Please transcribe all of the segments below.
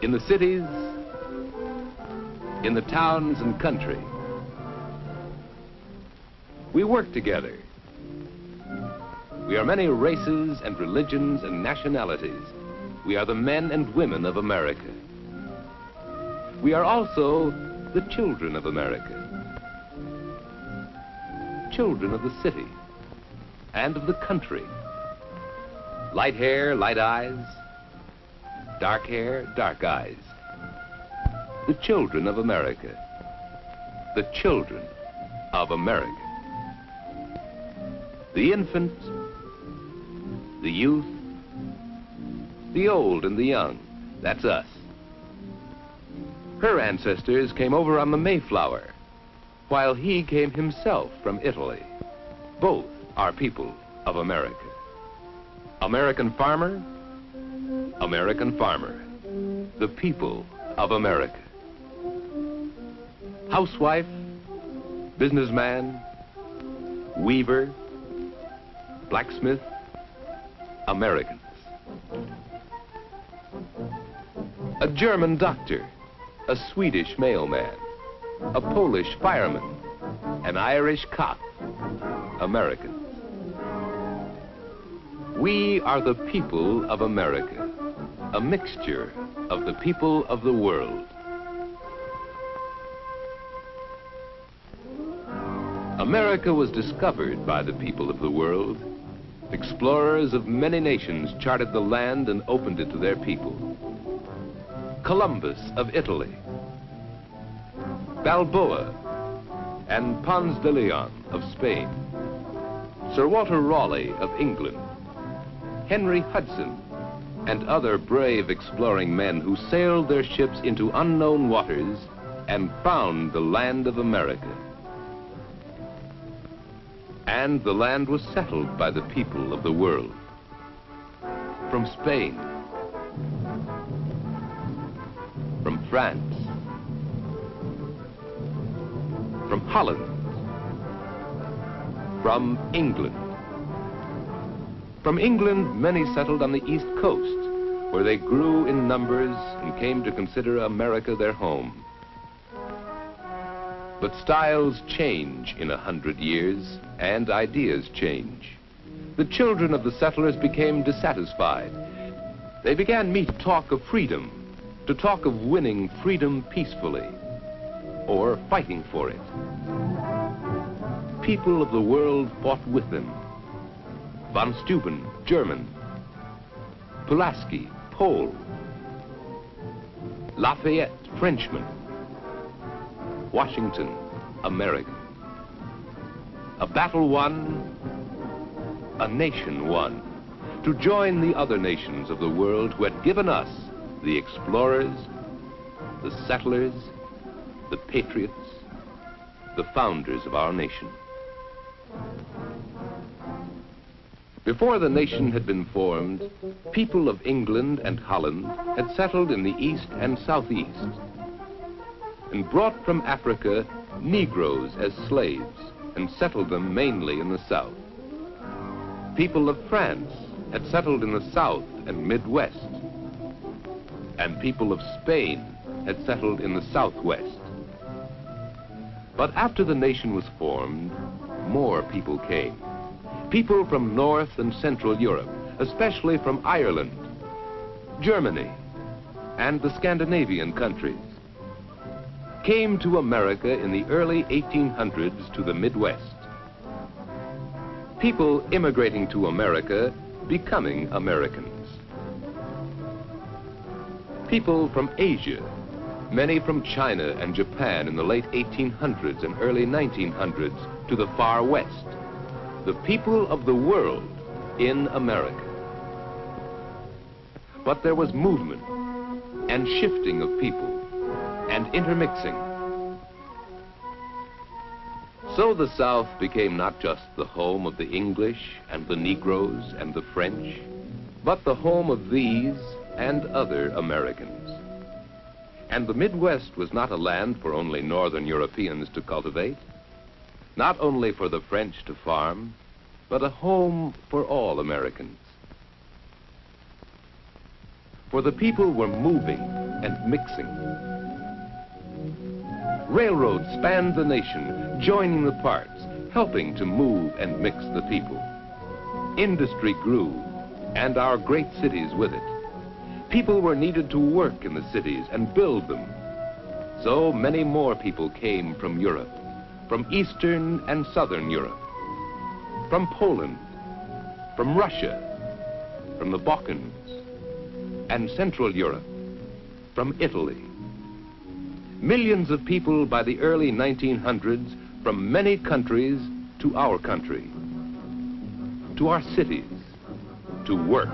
in the cities, in the towns and country. We work together. We are many races and religions and nationalities. We are the men and women of America. We are also the children of America. Children of the city and of the country. Light hair, light eyes. Dark hair, dark eyes. The children of America. The children of America. The infant, the youth, the old and the young. That's us. Her ancestors came over on the Mayflower, while he came himself from Italy. Both are people of America. American farmer, American farmer. The people of America. Housewife, businessman, weaver, blacksmith, Americans. A German doctor, a Swedish mailman, a Polish fireman, an Irish cop, Americans. We are the people of America, a mixture of the people of the world. America was discovered by the people of the world. Explorers of many nations charted the land and opened it to their people. Columbus of Italy, Balboa and Ponce de Leon of Spain, Sir Walter Raleigh of England, Henry Hudson, and other brave exploring men who sailed their ships into unknown waters and found the land of America. And the land was settled by the people of the world. From Spain, from France, from Holland, from England. From England, many settled on the East Coast, where they grew in numbers and came to consider America their home. But styles change in 100 years, and ideas change. The children of the settlers became dissatisfied. They began to talk of freedom, to talk of winning freedom peacefully, or fighting for it. People of the world fought with them. Von Steuben, German. Pulaski, Pole. Lafayette, Frenchman. Washington, American. A battle won, a nation won, to join the other nations of the world who had given us, the explorers, the settlers, the patriots, the founders of our nation. Before the nation had been formed, people of England and Holland had settled in the east and southeast and brought from Africa Negroes as slaves and settled them mainly in the south. People of France had settled in the south and Midwest, and people of Spain had settled in the southwest. But after the nation was formed, more people came. People from North and Central Europe, especially from Ireland, Germany, and the Scandinavian countries, came to America in the early 1800s to the Midwest. People immigrating to America, becoming Americans. People from Asia, many from China and Japan in the late 1800s and early 1900s to the far west. The people of the world in America. But there was movement and shifting of people and intermixing. So the South became not just the home of the English and the Negroes and the French, but the home of these and other Americans. And the Midwest was not a land for only Northern Europeans to cultivate, not only for the French to farm, but a home for all Americans. For the people were moving and mixing. Railroads spanned the nation, joining the parts, helping to move and mix the people. Industry grew, and our great cities with it. People were needed to work in the cities and build them. So many more people came from Europe, from Eastern and Southern Europe, from Poland, from Russia, from the Balkans, and Central Europe, from Italy. Millions of people by the early 1900s from many countries to our country, to our cities, to work.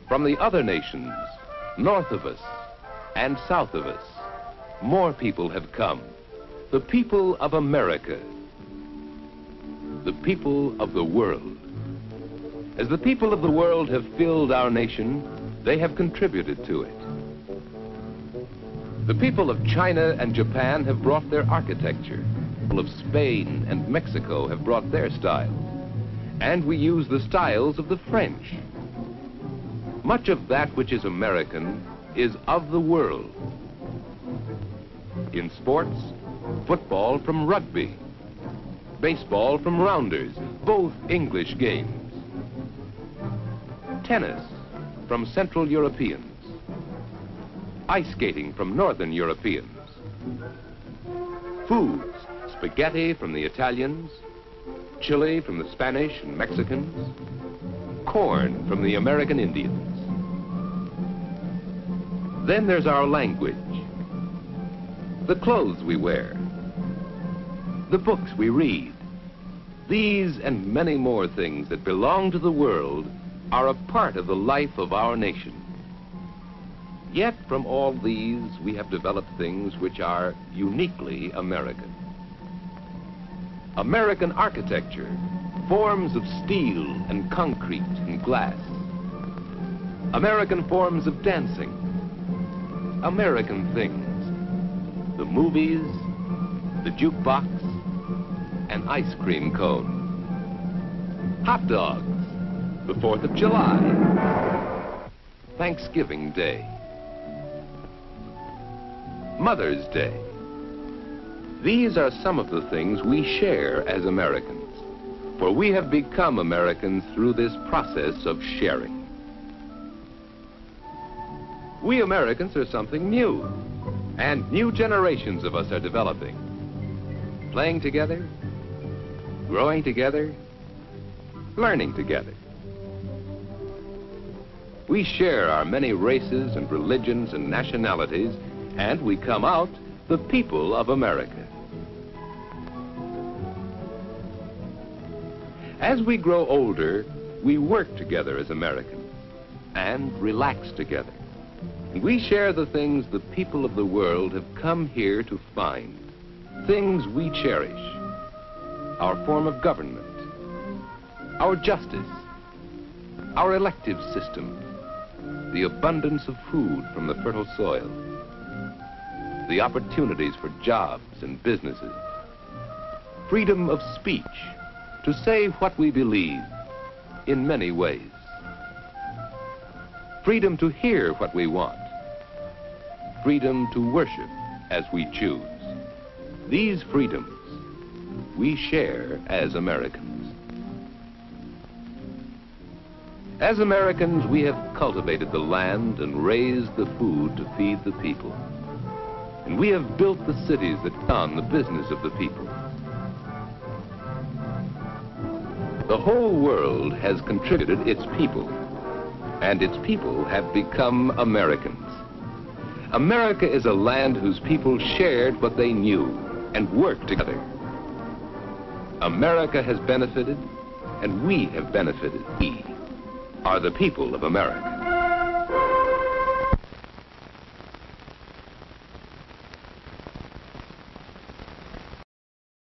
From the other nations, north of us and south of us, more people have come. The people of America. The people of the world. As the people of the world have filled our nation, they have contributed to it. The people of China and Japan have brought their architecture. The people of Spain and Mexico have brought their style. And we use the styles of the French. Much of that which is American is of the world. In sports, football from rugby, baseball from rounders, both English games. Tennis from Central Europeans, ice skating from Northern Europeans. Foods, spaghetti from the Italians, chili from the Spanish and Mexicans, corn from the American Indians. Then there's our language, the clothes we wear, the books we read. These and many more things that belong to the world are a part of the life of our nation. Yet from all these we have developed things which are uniquely American. American architecture, forms of steel and concrete and glass. American forms of dancing. American things, the movies, the jukebox, and ice cream cone. Hot dogs, the 4th of July, Thanksgiving Day, Mother's Day. These are some of the things we share as Americans, for we have become Americans through this process of sharing. We Americans are something new, and new generations of us are developing. Playing together, growing together, learning together. We share our many races and religions and nationalities, and we come out the people of America. As we grow older, we work together as Americans and relax together. And we share the things the people of the world have come here to find, things we cherish, our form of government, our justice, our elective system, the abundance of food from the fertile soil, the opportunities for jobs and businesses, freedom of speech, to say what we believe in many ways, freedom to hear what we want, freedom to worship as we choose. These freedoms we share as Americans. As Americans, we have cultivated the land and raised the food to feed the people. And we have built the cities that run the business of the people. The whole world has contributed its people, and its people have become Americans. America is a land whose people shared what they knew and worked together. America has benefited, and we have benefited. We are the people of America.